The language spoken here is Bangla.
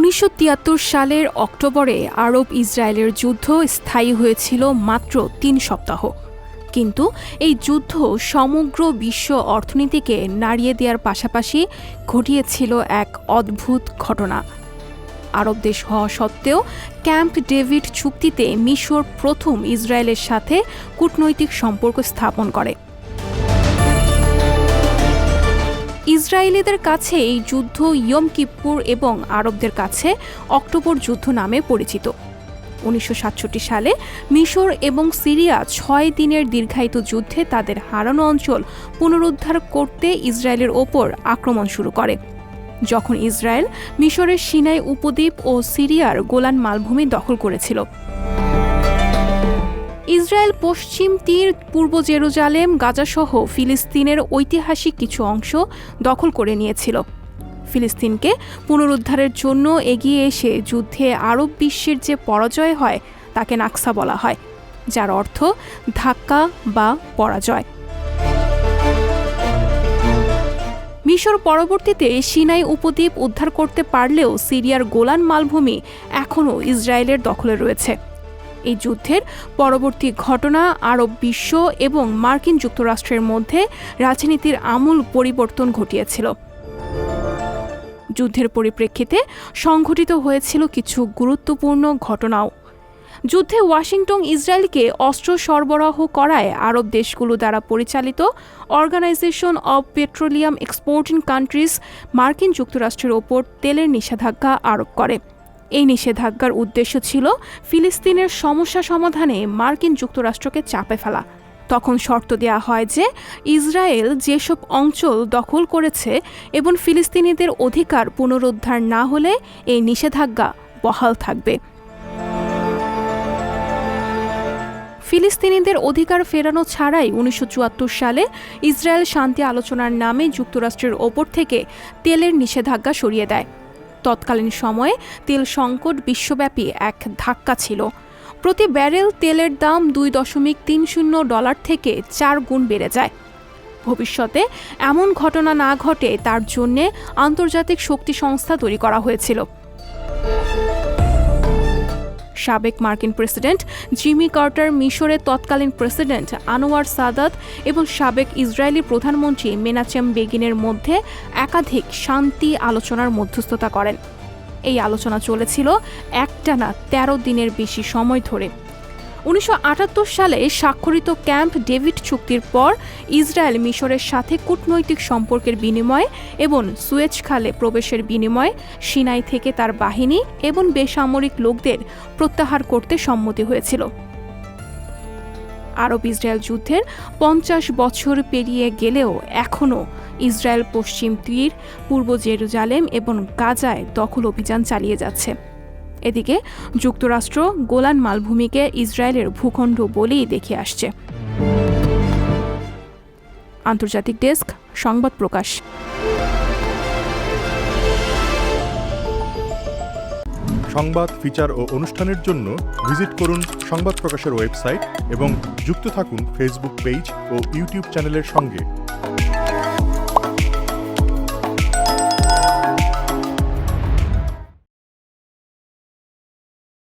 ১৯৭৩ সালের অক্টোবরে আরব ইসরায়েলের যুদ্ধ স্থায়ী হয়েছিল মাত্র ৩ সপ্তাহ। কিন্তু এই যুদ্ধ সমগ্র বিশ্ব অর্থনীতিকে নাড়িয়ে দেওয়ার পাশাপাশি ঘটিয়েছিল এক অদ্ভুত ঘটনা। আরব দেশ হওয়া সত্ত্বেও ক্যাম্প ডেভিড চুক্তিতে মিশর প্রথম ইসরায়েলের সাথে কূটনৈতিক সম্পর্ক স্থাপন করে। ইসরায়েলিদের কাছে এই যুদ্ধ ইয়ম কিপ্পুর এবং আরবদের কাছে অক্টোবর যুদ্ধ নামে পরিচিত। ১৯৬৭ সালে মিশর এবং সিরিয়া ৬ দিনের দীর্ঘায়িত যুদ্ধে তাদের হারানো অঞ্চল পুনরুদ্ধার করতে ইসরায়েলের ওপর আক্রমণ শুরু করে, যখন ইসরায়েল মিশরের সিনাই উপদ্বীপ ও সিরিয়ার গোলান মালভূমি দখল করেছিল। ইসরায়েল পশ্চিম তীর, পূর্ব জেরুজালেম, গাজাসহ ফিলিস্তিনের ঐতিহাসিক কিছু অংশ দখল করে নিয়েছিল। ফিলিস্তিনকে পুনরুদ্ধারের জন্য এগিয়ে এসে যুদ্ধে আরব বিশ্বের যে পরাজয় হয় তাকে নাকসা বলা হয়, যার অর্থ ধাক্কা বা পরাজয়। মিশর পরবর্তীতে সিনাই উপদ্বীপ উদ্ধার করতে পারলেও সিরিয়ার গোলান মালভূমি এখনও ইসরায়েলের দখলে রয়েছে। এই যুদ্ধের পরবর্তী ঘটনা আরব বিশ্ব এবং মার্কিন যুক্তরাষ্ট্রের মধ্যে রাজনীতির আমূল পরিবর্তন ঘটিয়েছিল। যুদ্ধের পরিপ্রেক্ষিতে সংঘটিত হয়েছিল কিছু গুরুত্বপূর্ণ ঘটনাও। যুদ্ধে ওয়াশিংটন ইসরায়েলকে অস্ত্র সরবরাহ করায় আরব দেশগুলো দ্বারা পরিচালিত organization of petroleum exporting countries মার্কিন যুক্তরাষ্ট্রের ওপর তেলের নিষেধাজ্ঞা আরোপ করে। এই নিষেধাজ্ঞার উদ্দেশ্য ছিল ফিলিস্তিনের সমস্যা সমাধানে মার্কিন যুক্তরাষ্ট্রকে চাপে ফেলা। তখন শর্ত দেয়া হয় যে ইসরায়েল যেসব অঞ্চল দখল করেছে এবং ফিলিস্তিনিদের অধিকার পুনরুদ্ধার না হলে এই নিষেধাজ্ঞা বহাল থাকবে। ফিলিস্তিনিদের অধিকার ফেরানো ছাড়াই ১৯৭৪ সালে ইসরায়েল শান্তি আলোচনার নামে যুক্তরাষ্ট্রের ওপর থেকে তেলের নিষেধাজ্ঞা সরিয়ে দেয়। তৎকালীন সময়ে তেল সংকট বিশ্বব্যাপী এক ধাক্কা ছিল। প্রতি ব্যারেল তেলের দাম $2.30 থেকে 4 গুণ বেড়ে যায়। ভবিষ্যতে এমন ঘটনা না ঘটে তার জন্য আন্তর্জাতিক শক্তি সংস্থা তৈরি করা হয়েছিল। সাবেক মার্কিন প্রেসিডেন্ট জিমি কার্টার, মিশরের তৎকালীন প্রেসিডেন্ট আনোয়ার সাদাত এবং সাবেক ইসরায়েলি প্রধানমন্ত্রী মেনাচেম বেগিনের মধ্যে একাধিক শান্তি আলোচনার মধ্যস্থতা করেন। এই আলোচনা চলেছিল একটানা 13 দিনের বেশি সময় ধরে। ১৯৭৮ সালে স্বাক্ষরিত ক্যাম্প ডেভিড চুক্তির পর ইসরায়েল মিশরের সাথে কূটনৈতিক সম্পর্কের বিনিময়ে এবং সুয়েজ খালে প্রবেশের বিনিময়ে সিনাই থেকে তার বাহিনী এবং বেসামরিক লোকদের প্রত্যাহার করতে সম্মতি হয়েছিল। আরব ইসরায়েল যুদ্ধের ৫০ বছর পেরিয়ে গেলেও এখনও ইসরায়েল পশ্চিম তীর, পূর্ব জেরুজালেম এবং গাজায় দখল অভিযান চালিয়ে যাচ্ছে। এদিকে যুক্তরাষ্ট্র গোলান মালভূমিকে ইসরায়েলের ভূখণ্ড বলেই দেখে আসছে। আন্তর্জাতিক ডেস্ক, সংবাদ প্রকাশ। সংবাদ, ফিচার ও অনুষ্ঠানের জন্য ভিজিট করুন সংবাদ প্রকাশের ওয়েবসাইট এবং যুক্ত থাকুন ফেসবুক পেজ ও ইউটিউব চ্যানেলের সঙ্গে।